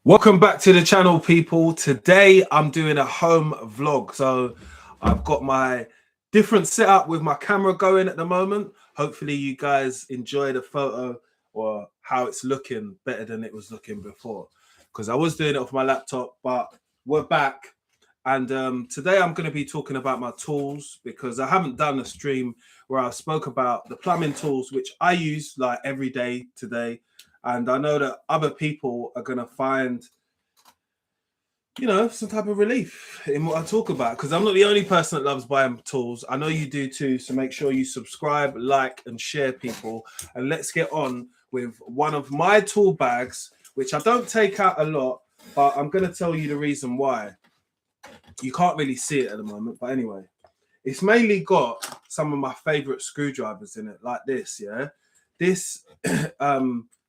Welcome back to the channel, people. Today I'm doing a home vlog. So I've got my different setup with my camera going at the moment. Hopefully you guys enjoy the photo or how it's looking better than it was looking before, because I was doing it off my laptop, but we're back. And today I'm going to be talking about my tools, because I haven't done a stream where I spoke about the plumbing tools, which I use like every day today. And I know that other people are going to find, you know, some type of relief in what I talk about, because I'm not the only person that loves buying tools. I know you do too. So make sure you subscribe, like, and share, people. And let's get on with one of my tool bags, which I don't take out a lot, but I'm going to tell you the reason why. You can't really see it at the moment, but anyway, it's mainly got some of my favorite screwdrivers in it, like this. Yeah, this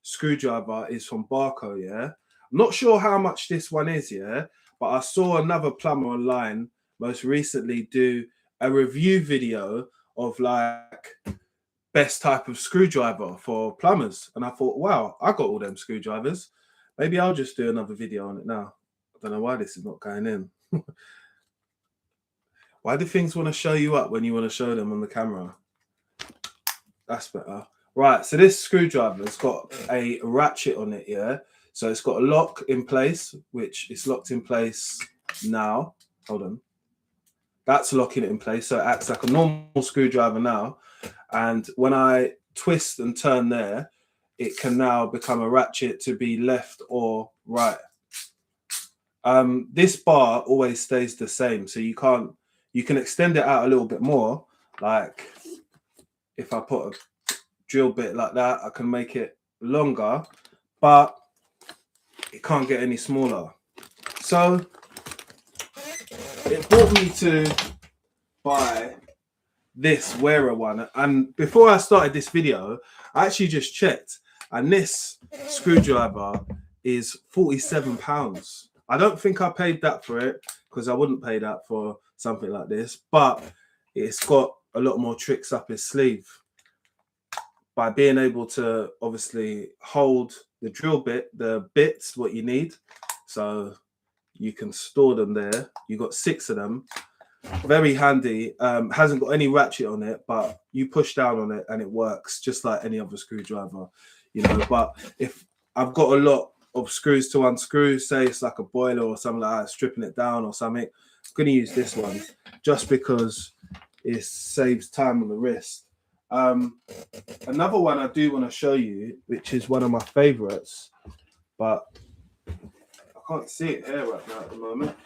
screwdriver is from Barco. Yeah, I'm not sure how much this one is. Yeah, but I saw another plumber online most recently do a review video of like best type of screwdriver for plumbers, and I thought, wow, I got all them screwdrivers. Maybe I'll just do another video on it now. I don't know why this is not going in. Why do things want to show you up when you want to show them on the camera? That's better. Right, so this screwdriver's got a ratchet on it, yeah? So it's got a lock in place, which is locked in place now. Hold on. That's locking it in place, so it acts like a normal screwdriver now. And when I twist and turn there, it can now become a ratchet to be left or right. This bar always stays the same, so you can extend it out a little bit more. Like if I put a drill bit like that, I can make it longer, but it can't get any smaller. So it brought me to buy this wearer one. And before I started this video, I actually just checked, and this screwdriver is £47. I don't think I paid that for it, because I wouldn't pay that for something like this, but it's got a lot more tricks up his sleeve by being able to obviously hold the drill bit, the bits, what you need. So you can store them there. You got 6 of them. Very handy. Hasn't got any ratchet on it, but you push down on it and it works just like any other screwdriver, you know. But if I've got a lot of screws to unscrew, say it's like a boiler or something like that, stripping it down or something, I'm going to use this one just because it saves time on the wrist. Another one I do want to show you, which is one of my favorites, but I can't see it here right now at the moment.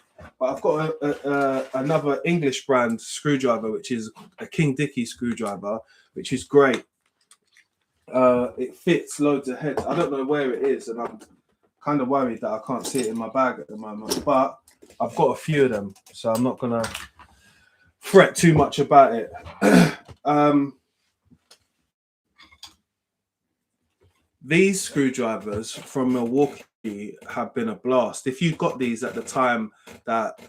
But I've got another English brand screwdriver, which is a King Dickey screwdriver, which is great. It fits loads of heads. I don't know where it is, and I'm kind of worried that I can't see it in my bag at the moment, but I've got a few of them, so I'm not gonna fret too much about it. These screwdrivers from Milwaukee have been a blast. If you got these at the time that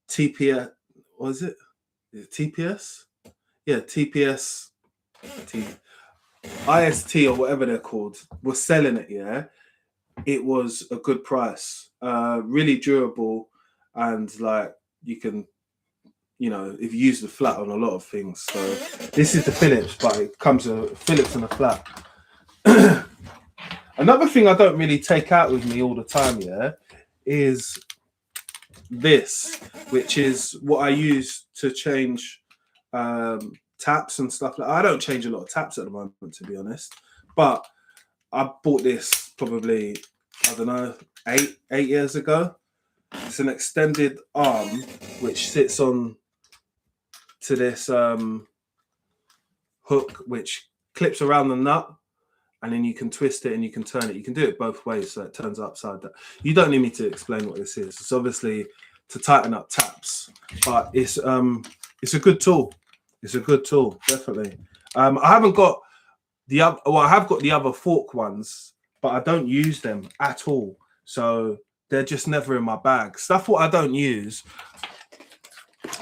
TPS, was it? Is it TPS? Yeah, TPS, IST or whatever they're called, was selling it, yeah? It was a good price, really durable, and like you can, you know, if you use the flat on a lot of things. So this is the Phillips, but it comes with a Phillips and a flat. Another thing I don't really take out with me all the time, yeah, is this, which is what I use to change taps and stuff. Like, I don't change a lot of taps at the moment, to be honest, but I bought this probably, I don't know, eight years ago. It's an extended arm which sits on to this hook, which clips around the nut, and then you can twist it and you can turn it. You can do it both ways, so it turns upside down. You don't need me to explain what this is. It's obviously to tighten up taps, but it's a good tool. It's a good tool, definitely. I haven't got the other. Well, I have got the other fork ones, but I don't use them at all. So they're just never in my bag. Stuff what I don't use,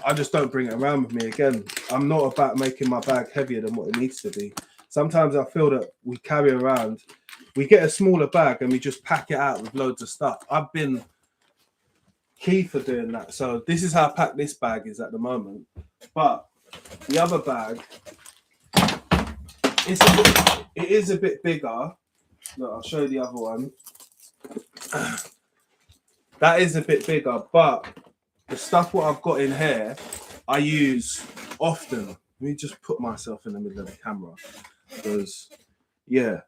I just don't bring it around with me again. I'm not about making my bag heavier than what it needs to be. Sometimes I feel that we carry around, we get a smaller bag and we just pack it out with loads of stuff. I've been key for doing that. So this is how packed this bag is at the moment. But the other bag, it is a bit bigger. Look, I'll show you the other one. That is a bit bigger, but the stuff what I've got in here, I use often. Let me just put myself in the middle of the camera because, yeah.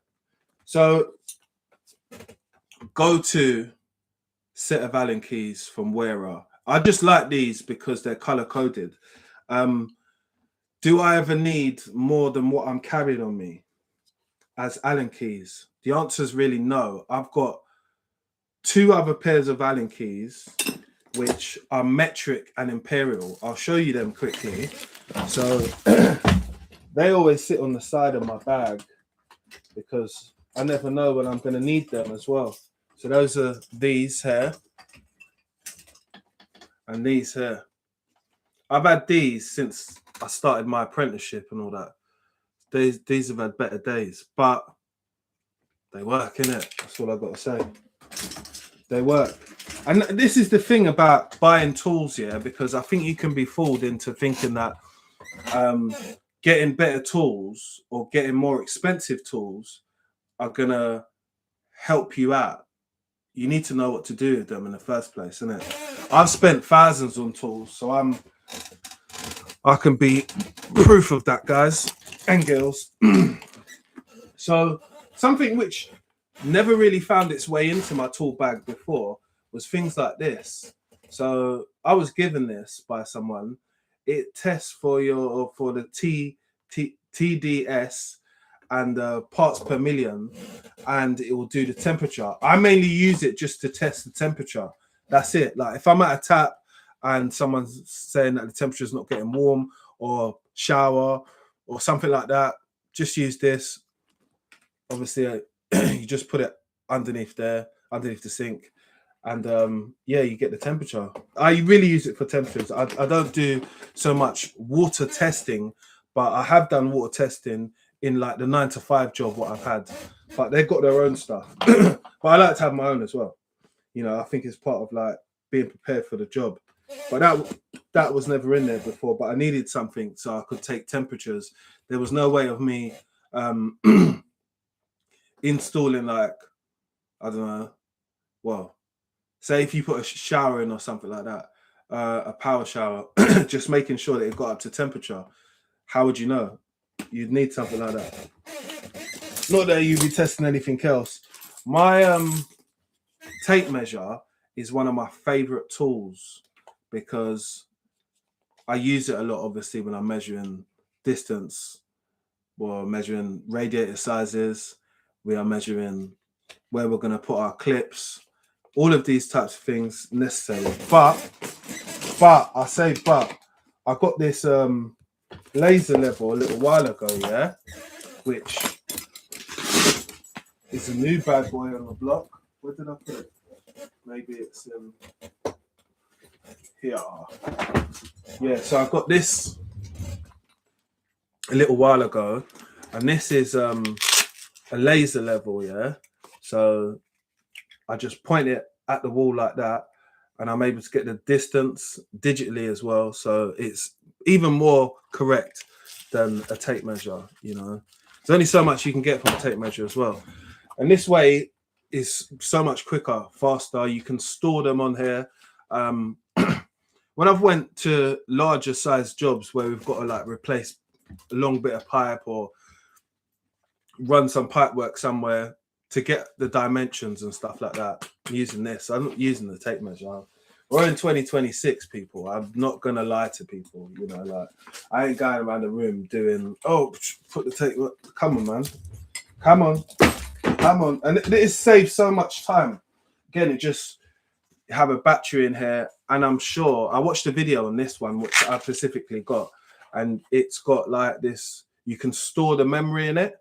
So go to set of Allen keys from Wearer. I just like these because they're color coded. Do I ever need more than what I'm carrying on me as Allen keys? The answer is really no. I've got 2 other pairs of Allen keys, which are metric and imperial. I'll show you them quickly. So they always sit on the side of my bag because I never know when I'm going to need them as well. So those are these here and these here. I've had these since I started my apprenticeship and all that. These have had better days, but they work, innit? That's all I've got to say. They work. And this is the thing about buying tools, yeah, because I think you can be fooled into thinking that getting better tools or getting more expensive tools are going to help you out. You need to know what to do with them in the first place, innit? I've spent thousands on tools, so I can be proof of that, guys and girls. So something which never really found its way into my tool bag before was things like this. So I was given this by someone. It tests for the TDS and parts per million, and it will do the temperature. I mainly use it just to test the temperature. That's it. Like if I'm at a tap and someone's saying that the temperature is not getting warm, or shower or something like that, just use this. Obviously, you just put it underneath there, underneath the sink, and yeah, you get the temperature. I really use it for temperatures. I don't do so much water testing, but I have done water testing in like the 9-to-5 job what I've had. But they've got their own stuff. But I like to have my own as well. You know, I think it's part of like being prepared for the job. But that was never in there before. But I needed something so I could take temperatures. There was no way of me installing, like, I don't know, well, say if you put a shower in or something like that, a power shower, just making sure that it got up to temperature. How would you know? You'd need something like that. Not that you'd be testing anything else. My tape measure is one of my favorite tools because I use it a lot, obviously, when I'm measuring distance or measuring radiator sizes. We are measuring where we're going to put our clips, all of these types of things necessary. But I got this laser level a little while ago, yeah, which is a new bad boy on the block. Where did I put it? Maybe it's here. Yeah, so I got this a little while ago, and this is a laser level, yeah. So I just point it at the wall like that, and I'm able to get the distance digitally as well. So it's even more correct than a tape measure, you know. There's only so much you can get from a tape measure as well. And this way is so much quicker, faster. You can store them on here. When I've went to larger size jobs where we've got to like replace a long bit of pipe or run some pipe work somewhere to get the dimensions and stuff like that, I'm using this. I'm not using the tape measure. We're in 2026, people. I'm not gonna lie to people, you know, like I ain't going around the room doing, oh, put the tape. Come on, man. Come on. And it saves so much time. Again, it just have a battery in here, and I'm sure I watched a video on this one, which I specifically got, and it's got like this, you can store the memory in it.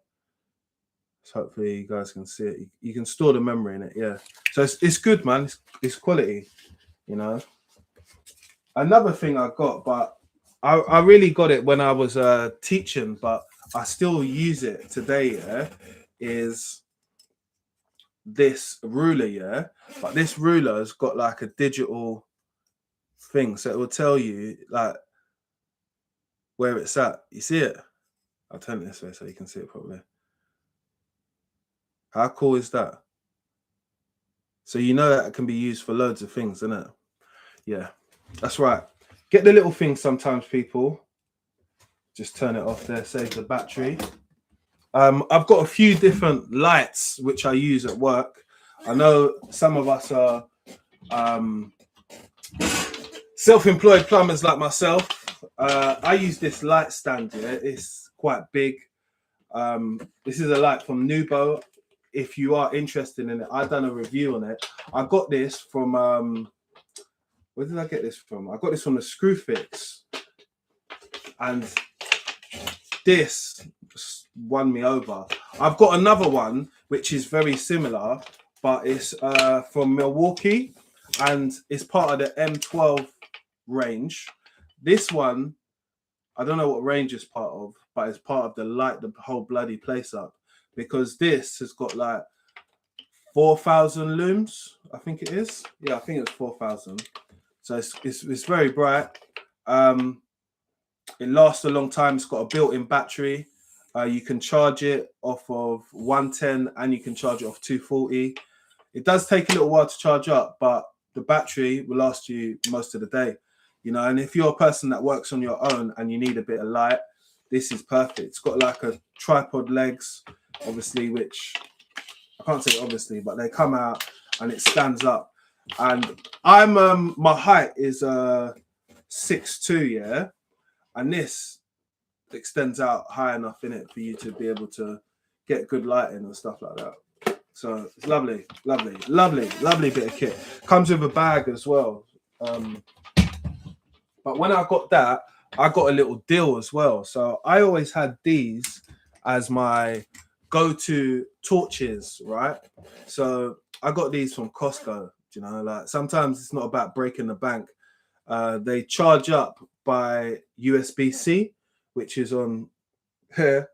So hopefully you guys can see it. You can store the memory in it, yeah. So it's good, man. It's quality, you know. Another thing I got, but I really got it when I was teaching, but I still use it today, yeah, is this ruler, yeah. But this ruler has got like a digital thing, so it will tell you like where it's at. You see it? I'll turn it this way so you can see it properly. How cool is that? So you know that it can be used for loads of things, isn't it? Yeah, that's right. Get the little things sometimes, people. Just turn it off there, save the battery. I've got a few different lights which I use at work. I know some of us are self-employed plumbers like myself. I use this light stand here. It's quite big. This is a light from Nubo. If you are interested in it, I've done a review on it. I got this from where did I get this from? I got this from the Screwfix, and this won me over. I've got another one which is very similar, but it's from Milwaukee, and it's part of the M12 range. This one, I don't know what range it's part of, but it's part of the light the whole bloody place up, because this has got like 4,000 looms, I think it is. Yeah, I think it's 4,000. So it's very bright. It lasts a long time. It's got a built-in battery. You can charge it off of 110 and you can charge it off 240. It does take a little while to charge up, but the battery will last you most of the day. You know, and if you're a person that works on your own and you need a bit of light, this is perfect. It's got like a tripod legs, obviously, which I can't say obviously, but they come out and it stands up. And I'm my height is 6'2", yeah, and this extends out high enough in it for you to be able to get good lighting and stuff like that. So it's lovely, lovely, lovely, lovely bit of kit. Comes with a bag as well. But when I got that, I got a little deal as well. So I always had these as my go-to torches, right? So I got these from Costco. You know, like sometimes it's not about breaking the bank. They charge up by USB-C, which is on here.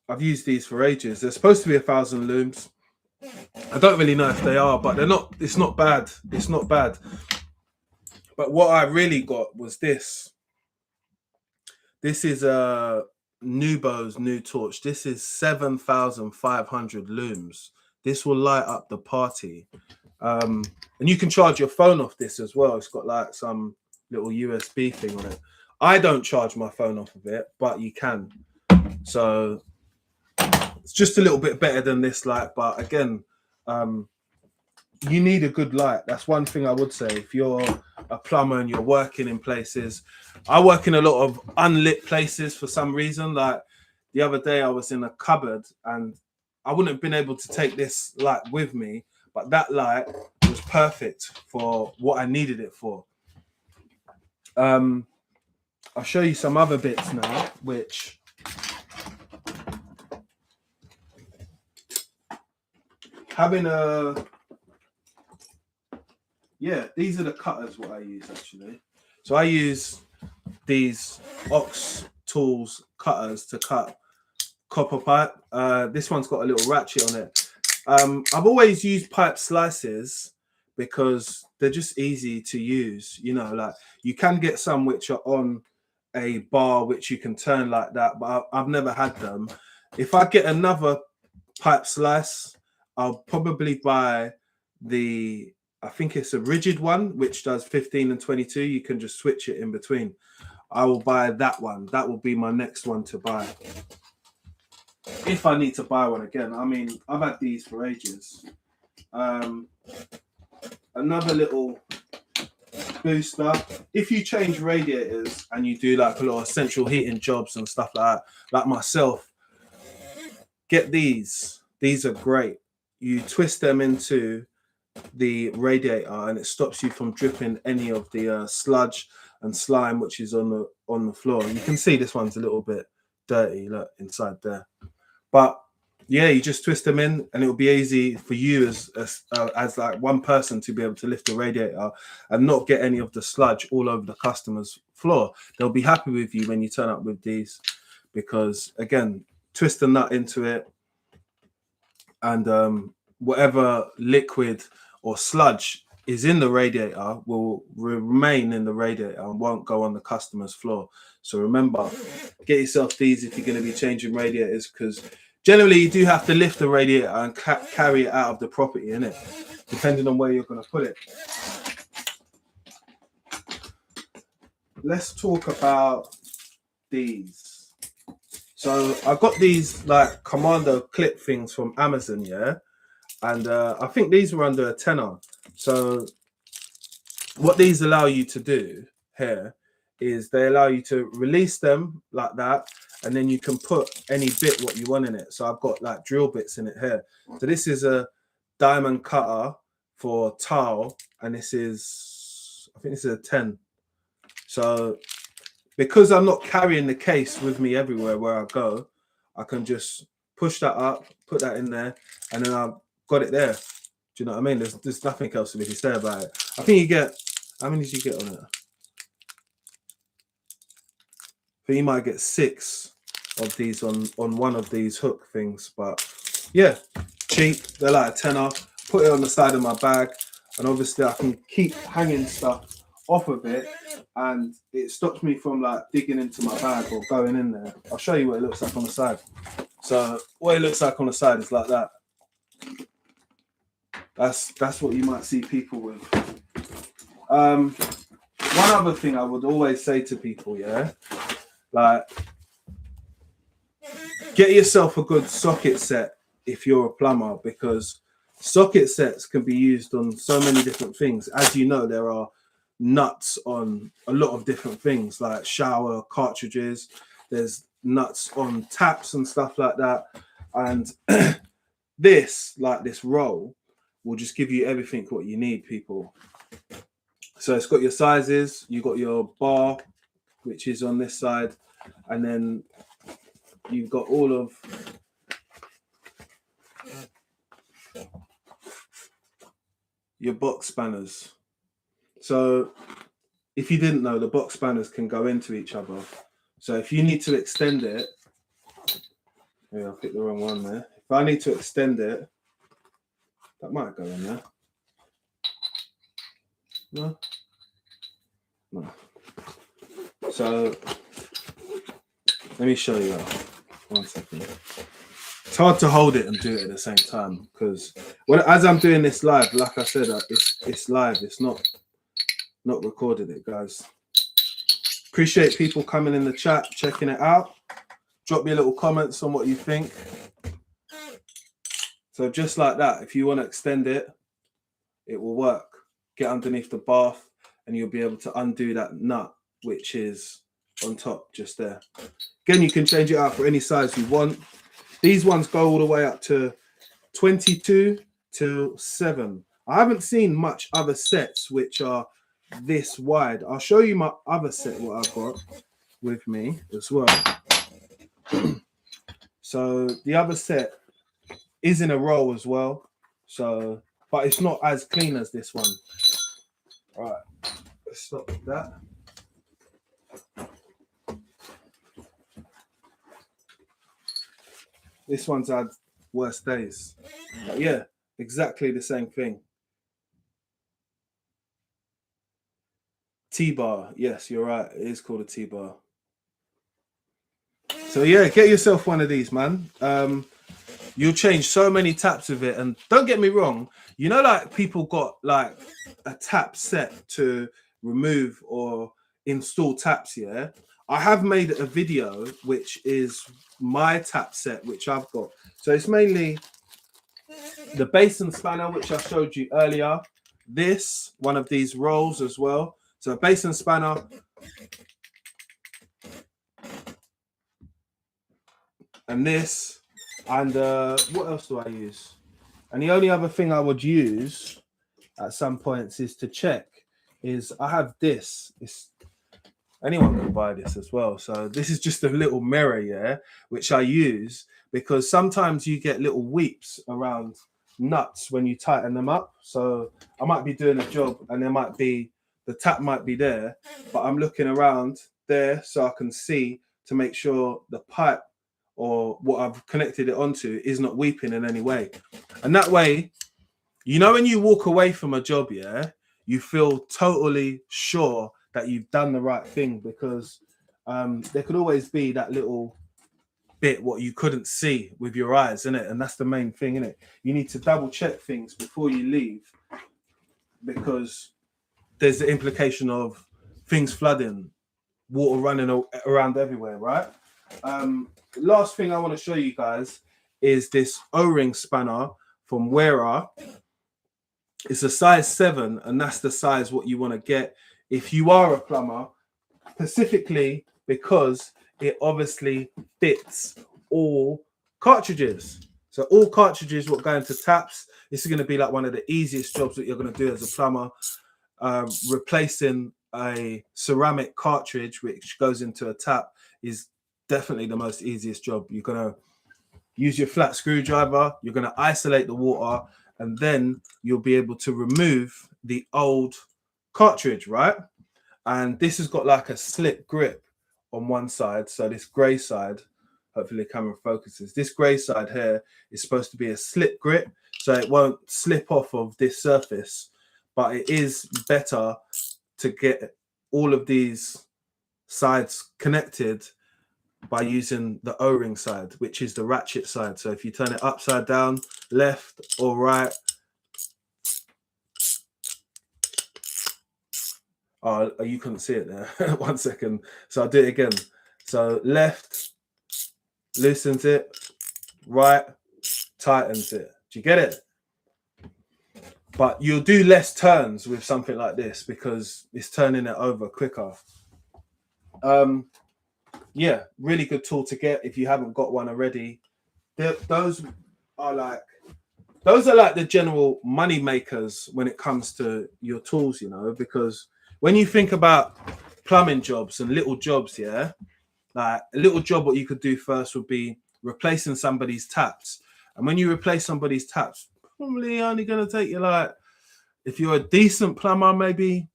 I've used these for ages. They're supposed to be 1,000 looms. I don't really know if they are, but they're not. It's not bad. It's not bad. But what I really got was this. This is Nubo's new torch. This is 7,500 looms. This will light up the party. And you can charge your phone off this as well. It's got like some little USB thing on it. I don't charge my phone off of it, but you can. So it's just a little bit better than this light. But again, you need a good light. That's one thing I would say. If you're a plumber and you're working in places, I work in a lot of unlit places for some reason. Like the other day I was in a cupboard and I wouldn't have been able to take this light with me, but that light was perfect for what I needed it for. I'll show you some other bits now, which having a, yeah, these are the cutters what I use actually. So I use these Ox Tools cutters to cut copper pipe. This one's got a little ratchet on it. I've always used pipe slices because they're just easy to use. You know, like you can get some which are on a bar which you can turn like that, but I've never had them. If I get another pipe slice, I'll probably buy the, I think it's a rigid one, which does 15 and 22. You can just switch it in between. I will buy that one. That will be my next one to buy. If I need to buy one again. I mean, I've had these for ages. Another little booster. If you change radiators and you do like a lot of central heating jobs and stuff like that, like myself, get these. These are great. You twist them into the radiator and it stops you from dripping any of the sludge and slime which is on the floor. You can see this one's a little bit dirty, look inside there. But yeah, you just twist them in and it will be easy for you as like one person to be able to lift the radiator and not get any of the sludge all over the customer's floor. They'll be happy with you when you turn up with these, because again, twist the nut into it, and whatever liquid or sludge is in the radiator will remain in the radiator and won't go on the customer's floor. So remember, get yourself these if you're going to be changing radiators, because generally you do have to lift the radiator and carry it out of the property, innit? Depending on where you're going to put it. Let's talk about these. So I got these like commando clip things from Amazon, yeah, and I think these were under a tenner. So what these allow you to do here is they allow you to release them like that, and then you can put any bit what you want in it. So I've got like drill bits in it here. So this is a diamond cutter for tile, and this is, I think this is a 10. So because I'm not carrying the case with me everywhere where I go, I can just push that up, put that in there, and then I've got it there. Do you know what I mean? There's nothing else to really say about it. I think you get, how many did you get on it? I think you might get 6 of these on one of these hook things. But yeah, cheap. They're like a tenner. Put it on the side of my bag, and obviously I can keep hanging stuff off of it, and it stops me from like digging into my bag or going in there. I'll show you what it looks like on the side. So what it looks like on the side is like that. That's what you might see people with. One other thing I would always say to people, yeah, like get yourself a good socket set if you're a plumber, because socket sets can be used on so many different things. As you know, there are nuts on a lot of different things like shower cartridges. There's nuts on taps and stuff like that. And this roll will just give you everything what you need, people. So it's got your sizes, you got your bar, which is on this side, and then you've got all of your box spanners. So if you didn't know, the box spanners can go into each other. So if you need to extend it, yeah, I picked the wrong one there. If I need to extend it, that might go in there. No? No. So let me show you that. 1 second. It's hard to hold it and do it at the same time, because as I'm doing this live, like I said, it's live. It's not recorded it, guys. Appreciate people coming in the chat, checking it out. Drop me a little comments on what you think. So just like that, if you want to extend it, it will work. Get underneath the bath and you'll be able to undo that nut, which is on top just there. Again, you can change it out for any size you want. These ones go all the way up to 22 to 7. I haven't seen much other sets which are this wide. I'll show you my other set, what I've got with me as well. So the other set is in a roll as well. So, but it's not as clean as this one. All right, let's stop with that. This one's had worse days. But yeah, exactly the same thing. T-bar. Yes, you're right. It is called a T-bar. So yeah, get yourself one of these, man. You'll change so many taps with it. And don't get me wrong, you know, like people got like a tap set to remove or install taps, yeah? I have made a video which is my tap set, which I've got. So it's mainly the basin spanner, which I showed you earlier. This, one of these rolls as well. So a basin spanner. And this. And what else do I use? And the only other thing I would use at some points is to check is I have this. Anyone can buy this as well. So this is just a little mirror, yeah, which I use because sometimes you get little weeps around nuts when you tighten them up. So I might be doing a job and there might be, the tap might be there, but I'm looking around there so I can see to make sure the pipe or what I've connected it onto is not weeping in any way. And that way, you know, when you walk away from a job, yeah, you feel totally sure that you've done the right thing, because there could always be that little bit what you couldn't see with your eyes, innit? And that's the main thing, innit? You need to double check things before you leave, because there's the implication of things flooding, water running around everywhere, right? Last thing I want to show you guys is this O-ring spanner from Wera. It's a size 7, and that's the size what you want to get if you are a plumber, specifically because it obviously fits all cartridges. So all cartridges what go into taps. This is going to be like one of the easiest jobs that you're going to do as a plumber. Replacing a ceramic cartridge which goes into a tap is definitely the most easiest job. You're going to use your flat screwdriver, you're going to isolate the water, and then you'll be able to remove the old cartridge, right? And this has got like a slip grip on one side. So this grey side, hopefully the camera focuses, this grey side here is supposed to be a slip grip, so it won't slip off of this surface. But it is better to get all of these sides connected by using the O-ring side, which is the ratchet side. So if you turn it upside down, left or right. Oh, you couldn't see it there. 1 second. So I'll do it again. So left loosens it, right tightens it. Do you get it? But you'll do less turns with something like this because it's turning it over quicker. Yeah, really good tool to get if you haven't got one already. Those are like the general money makers when it comes to your tools, you know, because when you think about plumbing jobs and little jobs, yeah, like a little job, what you could do first would be replacing somebody's taps. And when you replace somebody's taps, probably only going to take you, like, if you're a decent plumber, maybe,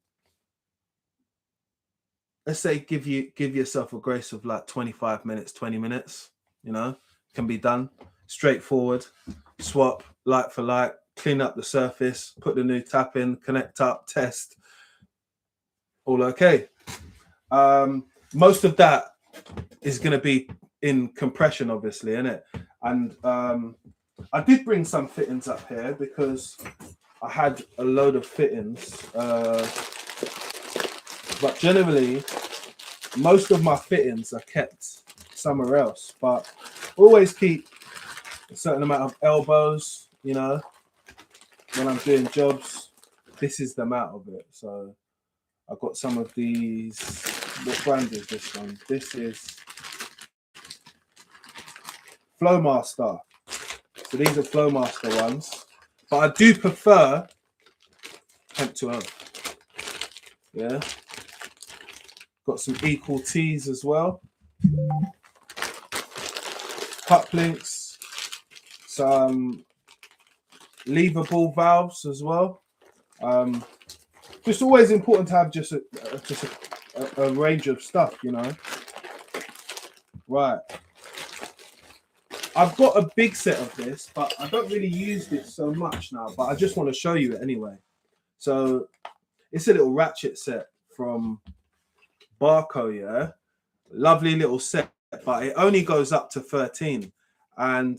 let's say give yourself a grace of like 25 minutes, 20 minutes, you know, can be done. Straightforward, swap, light for light, clean up the surface, put the new tap in, connect up, test, all okay. Most of that is going to be in compression, obviously, isn't it? And I did bring some fittings up here because I had a load of fittings, but generally most of my fittings are kept somewhere else, but always keep a certain amount of elbows, you know, when I'm doing jobs. This is the amount of it. So I've got some of these. What brand is this one? This is Flowmaster. So these are Flowmaster ones, but I do prefer temp to earth. Yeah. Got some equal T's as well. Cup links, some lever ball valves as well. Just always important to have just a range of stuff, you know. Right. I've got a big set of this, but I don't really use this so much now, but I just want to show you it anyway. So it's a little ratchet set from Barco, yeah. Lovely little set, but it only goes up to 13. And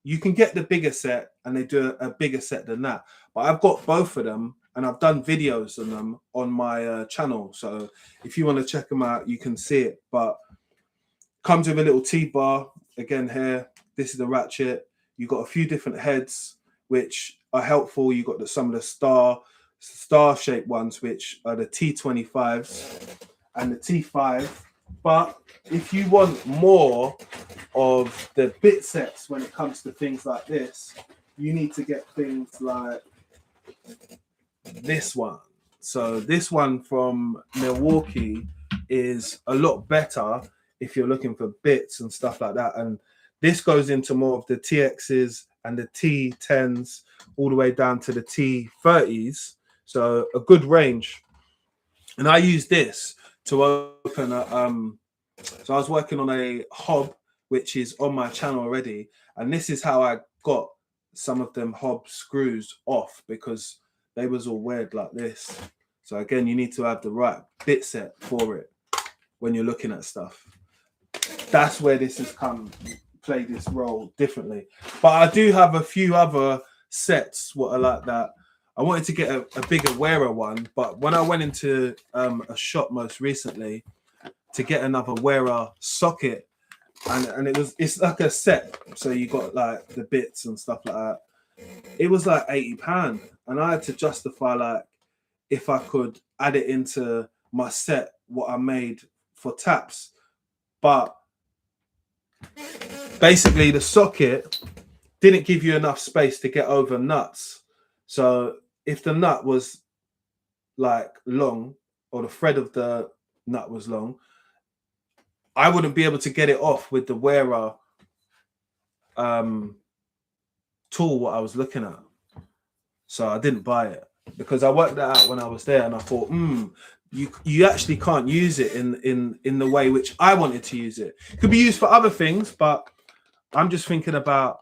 you can get the bigger set, and they do a bigger set than that. But I've got both of them, and I've done videos on them on my channel. So if you want to check them out, you can see it. But comes with a little T-bar. Again here, this is the ratchet. You've got a few different heads, which are helpful. You've got some of the star-shaped ones, which are the T25s and the T5. But if you want more of the bit sets when it comes to things like this, you need to get things like this one. So this one from Milwaukee is a lot better if you're looking for bits and stuff like that. And this goes into more of the TXs and the T10s all the way down to the T30s. So a good range. And I use this to open So I was working on a hob, which is on my channel already. And this is how I got some of them hob screws off, because they was all weird like this. So again, you need to have the right bit set for it when you're looking at stuff. That's where this has play this role differently. But I do have a few other sets what are like that. I wanted to get a bigger wearer one, but when I went into a shop most recently to get another wearer socket, and it's like a set, so you got like the bits and stuff like that. It was like £80, and I had to justify like if I could add it into my set what I made for taps. But basically the socket didn't give you enough space to get over nuts. So if the nut was like long, or the thread of the nut was long, I wouldn't be able to get it off with the wearer tool what I was looking at. So I didn't buy it, because I worked that out when I was there, and I thought, you actually can't use it in the way which I wanted to use it. It could be used for other things, but I'm just thinking about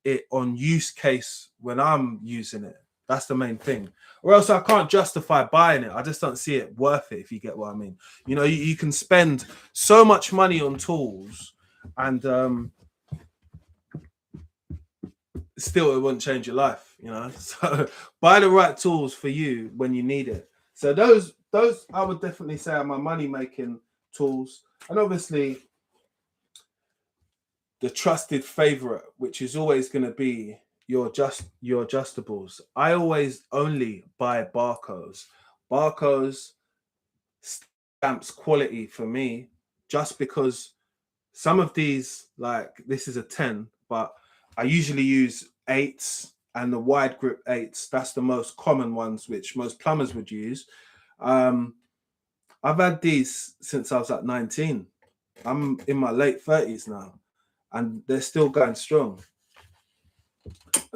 it on use case when I'm using it. That's the main thing. Or else I can't justify buying it. I just don't see it worth it, if you get what I mean. You know, you can spend so much money on tools, and still it wouldn't change your life, you know. So buy the right tools for you when you need it. So those I would definitely say are my money making tools. And obviously the trusted favorite, which is always going to be your adjustables. I always only buy Barco's. Barco's stamps quality for me, just because some of these, like this is a 10, but I usually use 8s and the wide grip 8s. That's the most common ones, which most plumbers would use. I've had these since I was at 19. I'm in my late 30s now, and they're still going strong.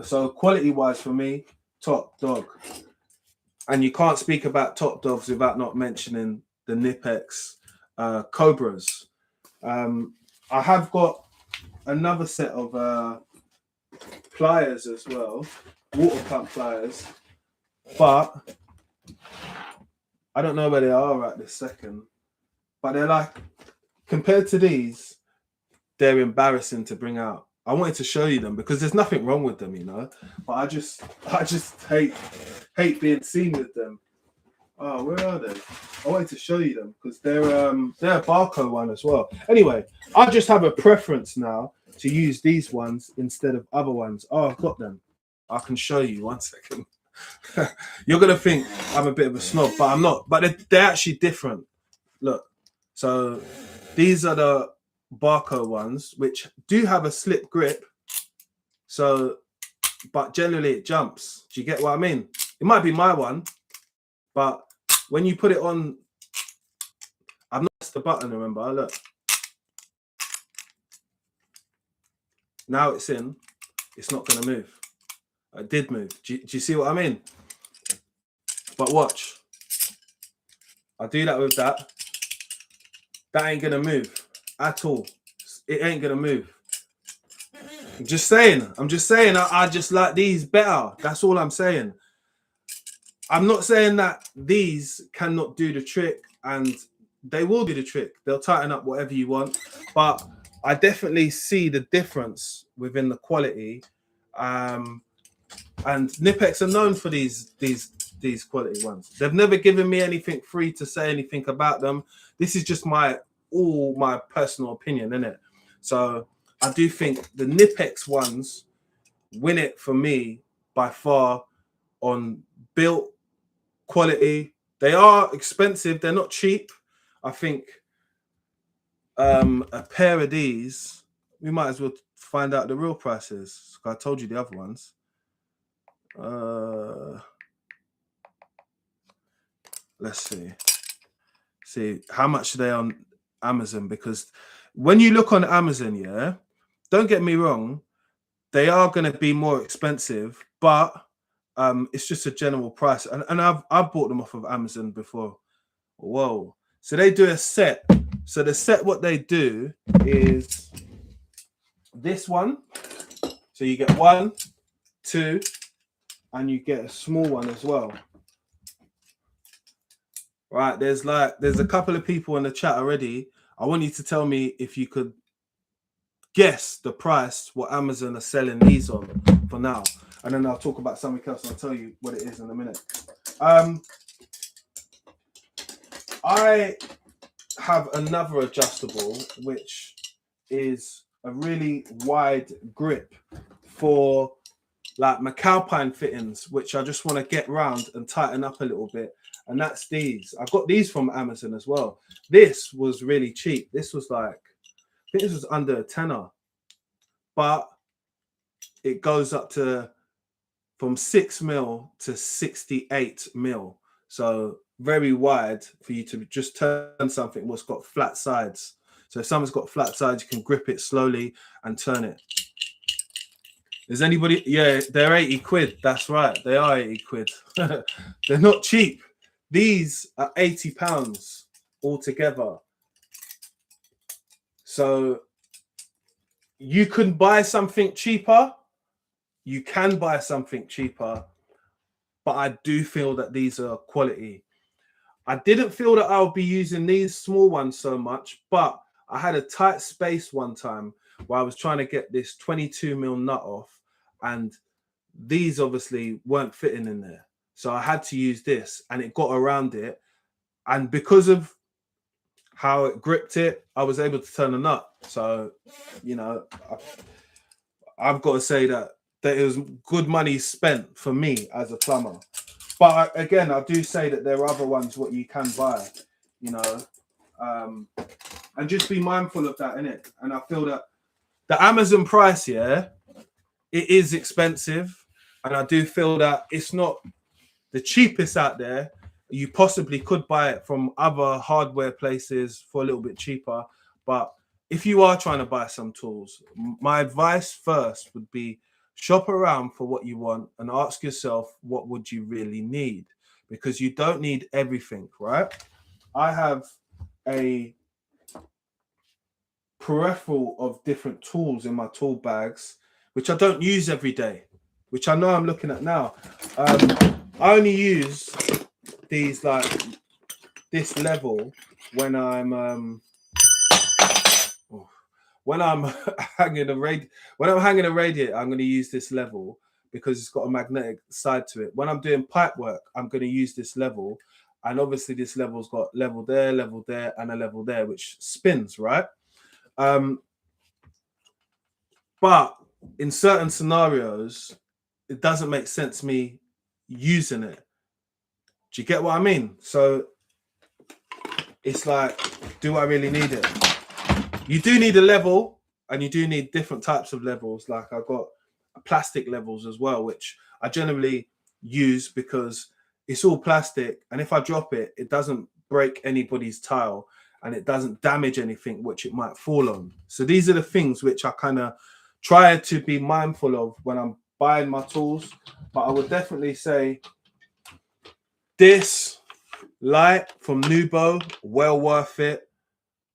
So quality wise for me, top dog. And you can't speak about top dogs without not mentioning the Knipex Cobras. I have got another set of pliers as well, water pump pliers, but I don't know where they are at this second. But they're like, compared to these, they're embarrassing to bring out. I wanted to show you them because there's nothing wrong with them, you know. But I just hate being seen with them. Oh, where are they? I wanted to show you them because they're a Barco one as well. Anyway, I just have a preference now to use these ones instead of other ones. Oh, I've got them. I can show you 1 second. You're gonna think I'm a bit of a snob, but I'm not. But they're actually different. Look, so these are the Barco ones, which do have a slip grip. So, but generally it jumps. Do you get what I mean? It might be my one, but when you put it on, I've not pressed the button, remember? Look. Now it's in, it's not going to move. It did move. Do you see what I mean? But watch. I do that with that. That ain't going to move at all. It ain't going to move. I'm just saying. I just like these better. That's all I'm saying. I'm not saying that these cannot do the trick, and they will do the trick. They'll tighten up whatever you want. But I definitely see the difference within the quality. And Knipex are known for these quality ones. They've never given me anything free to say anything about them. This is just my personal opinion, innit? So I do think the Knipex ones win it for me by far on built quality. They are expensive. They're not cheap. I think a pair of these, we might as well find out the real prices. I told you the other ones. Let's see how much are they on Amazon, because when you look on Amazon, yeah, don't get me wrong, they are going to be more expensive, but it's just a general price, and I've bought them off of Amazon before. Whoa. So they do a set. So the set, what they do is this one. So you get 1, 2, and you get a small one as well. Right, there's a couple of people in the chat already. I want you to tell me if you could guess the price what Amazon are selling these on for now, and then I'll talk about something else and I'll tell you what it is in a minute. I have another adjustable which is a really wide grip for like McAlpine fittings, which I just want to get round and tighten up a little bit. And that's these. I got these from Amazon as well. This was really cheap. This was like, I think this was under a tenner, but it goes up to from 6 mil to 68 mil. So very wide for you to just turn something what's got flat sides. So if someone's got flat sides, you can grip it slowly and turn it. Is anybody? Yeah, they're 80 quid. That's right. They are 80 quid. They're not cheap. These are £80 altogether. So you can buy something cheaper. You can buy something cheaper. But I do feel that these are quality. I didn't feel that I'll be using these small ones so much, but I had a tight space one time where I was trying to get this 22 mil nut off, and these obviously weren't fitting in there. So I had to use this, and it got around it. And because of how it gripped it, I was able to turn the nut. So, you know, I've got to say that it was good money spent for me as a plumber. But again, I do say that there are other ones what you can buy, you know, and just be mindful of that, innit? And I feel that the Amazon price, yeah, it is expensive. And I do feel that it's not the cheapest out there. You possibly could buy it from other hardware places for a little bit cheaper. But if you are trying to buy some tools, my advice first would be shop around for what you want and ask yourself, what would you really need? Because you don't need everything, right? I have a peripheral of different tools in my tool bags, which I don't use every day, which I know I'm looking at now. I only use these like this level when I'm hanging a radiator. I'm going to use this level because it's got a magnetic side to it. When I'm doing pipe work, I'm going to use this level, and obviously this level's got level there, and a level there, which spins, right? But in certain scenarios, it doesn't make sense me using it. Do you get what I mean? So it's like, do I really need it? You do need a level, and you do need different types of levels. Like I've got plastic levels as well, which I generally use because it's all plastic. And if I drop it, it doesn't break anybody's tile and it doesn't damage anything which it might fall on. So these are the things which I kind of try to be mindful of when I'm buying my tools. But I would definitely say this light from Nubo, well worth it.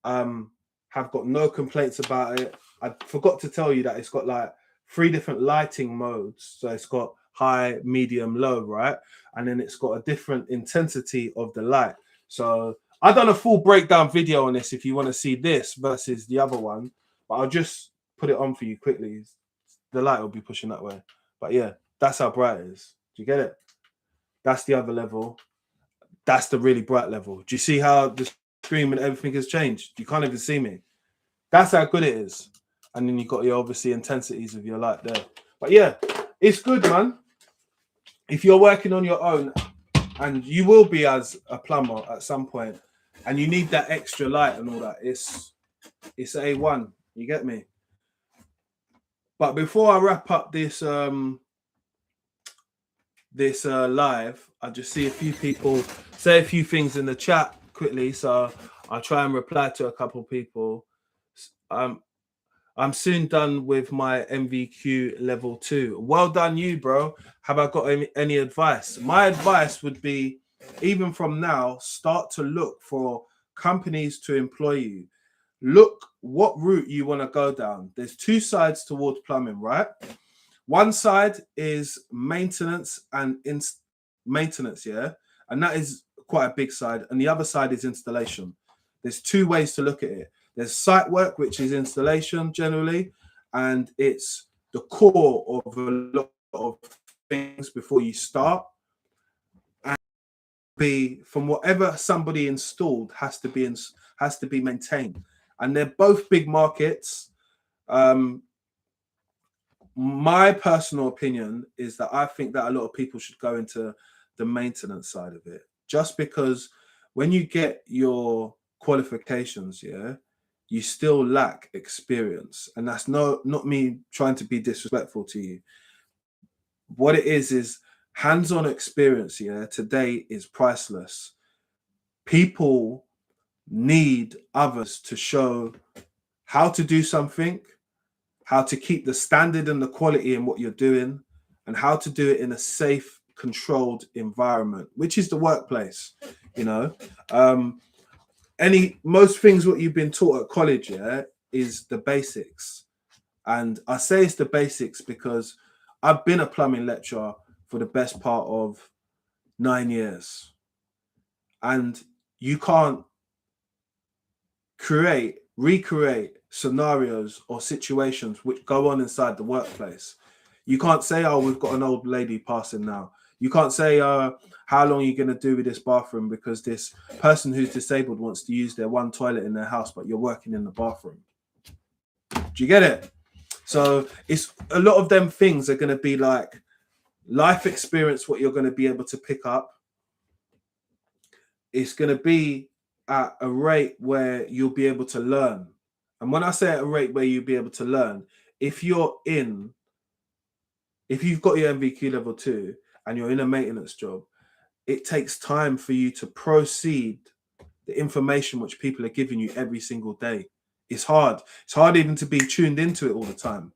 Have got no complaints about it. I forgot to tell you that it's got like 3 different lighting modes. So it's got high, medium, low, right? And then it's got a different intensity of the light. So I've done a full breakdown video on this if you want to see this versus the other one. But I'll just put it on for you quickly. The light will be pushing that way. But yeah, that's how bright it is. Do you get it? That's the other level. That's the really bright level. Do you see how the screen and everything has changed? You can't even see me. That's how good it is. And then you've got your obviously intensities of your light there. But yeah, it's good, man. If you're working on your own, and you will be as a plumber at some point, and you need that extra light and all that, it's A1. You get me? But before I wrap up this live, I just see a few people say a few things in the chat quickly, so I'll try and reply to a couple of people. I'm soon done with my MVQ level 2. Well done, you, bro. Have I got any advice? My advice would be, even from now, start to look for companies to employ you. look what route you want to go down. There's two sides towards plumbing, right? One side is maintenance and maintenance, yeah, and that is quite a big side. And the other side is installation. There's two ways to look at it. There's site work, which is installation generally, and it's the core of a lot of things before you start. And be from whatever somebody installed has to be maintained, and they're both big markets. My personal opinion is that I think that a lot of people should go into the maintenance side of it, just because when you get your qualifications, yeah, you still lack experience. And that's not me trying to be disrespectful to you. What it is hands-on experience, yeah, today is priceless. People need others to show how to do something, how to keep the standard and the quality in what you're doing, and how to do it in a safe, controlled environment, which is the workplace. You know, most things what you've been taught at college, yeah, is the basics. And I say it's the basics because I've been a plumbing lecturer for the best part of 9 years, and you can't recreate scenarios or situations which go on inside the workplace. You can't say, oh, we've got an old lady passing now. You can't say, how long are you going to do with this bathroom because this person who's disabled wants to use their one toilet in their house, but you're working in the bathroom. Do you get it? So it's a lot of them things are going to be like life experience, what you're going to be able to pick up. It's going to be at a rate where you'll be able to learn. And when I say at a rate where you'll be able to learn, if you've got your MVQ level 2 and you're in a maintenance job, it takes time for you to proceed the information which people are giving you every single day. It's hard. It's hard even to be tuned into it all the time,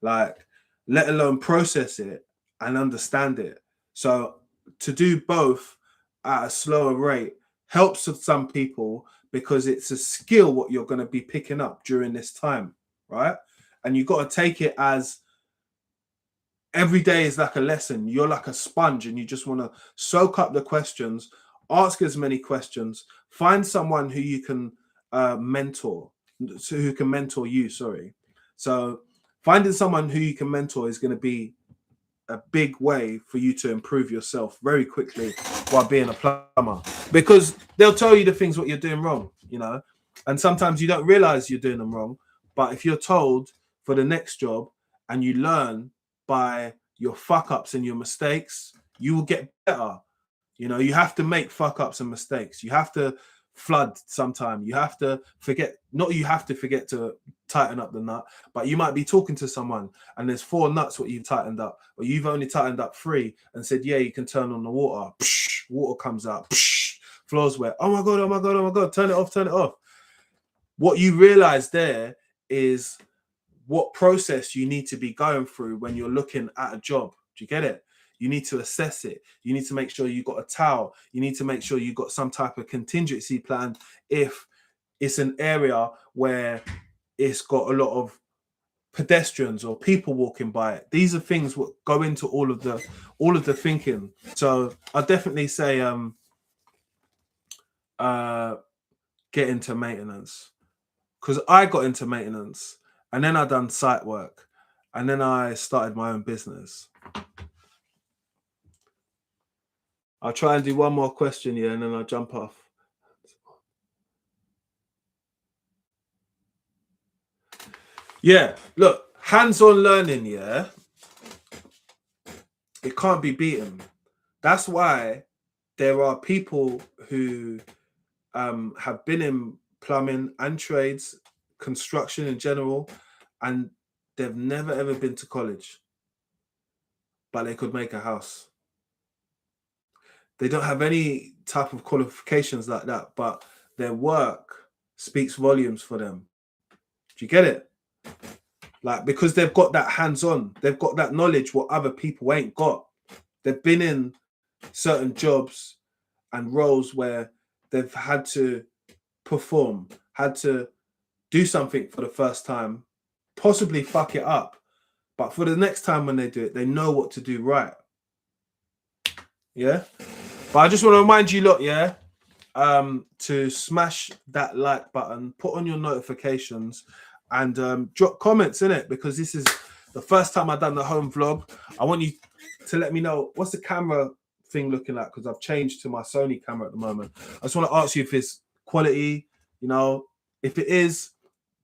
like, let alone process it and understand it. So to do both at a slower rate helps with some people because it's a skill what you're going to be picking up during this time, right? And you've got to take it as every day is like a lesson. You're like a sponge and you just want to soak up the questions, ask as many questions, find someone who you can mentor, who can mentor you, sorry. So finding someone who you can mentor is going to be a big way for you to improve yourself very quickly while being a plumber, because they'll tell you the things what you're doing wrong, you know, and sometimes you don't realize you're doing them wrong. But if you're told for the next job and you learn by your fuck ups and your mistakes, you will get better. You know, you have to make fuck ups and mistakes. You have to flood sometime. You have to forget, not you have to forget to tighten up the nut, but you might be talking to someone and there's 4 nuts what you've tightened up, or you've only tightened up 3 and said, yeah, you can turn on the water. Psh, water comes out. Psh, floor's wet. Oh my God, oh my God, oh my God. Turn it off, turn it off. What you realize there is what process you need to be going through when you're looking at a job. Do you get it? You need to assess it. You need to make sure you've got a towel. You need to make sure you've got some type of contingency plan if it's an area where it's got a lot of pedestrians or people walking by it. These are things that go into all of the thinking. So I definitely say get into maintenance, because I got into maintenance and then I done site work and then I started my own business. I'll try and do one more question, yeah, and then I'll jump off. Yeah, look, hands-on learning, yeah, it can't be beaten. That's why there are people who have been in plumbing and trades, construction in general, and they've never ever been to college, but they could make a house. They don't have any type of qualifications like that, but their work speaks volumes for them. Do you get it? Like, because they've got that hands-on, they've got that knowledge what other people ain't got. They've been in certain jobs and roles where they've had to perform, had to do something for the first time, possibly fuck it up, but for the next time when they do it, they know what to do right. Yeah. But I just want to remind you lot, yeah, to smash that like button, put on your notifications, and drop comments in it, because this is the first time I've done the home vlog. I want you to let me know what's the camera thing looking like, because I've changed to my Sony camera at the moment. I just want to ask you if it's quality, you know, if it is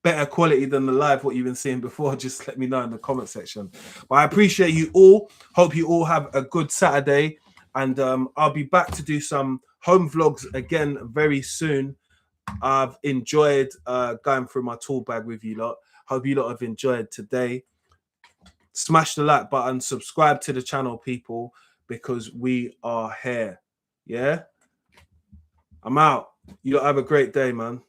better quality than the live what you've been seeing before, just let me know in the comment section. But I appreciate you all. Hope you all have a good Saturday, and I'll be back to do some home vlogs again very soon. I've enjoyed going through my tool bag with you lot. Hope you lot have enjoyed today. Smash the like button, subscribe to the channel, people, because we are here. Yeah, I'm out. You lot have a great day, man.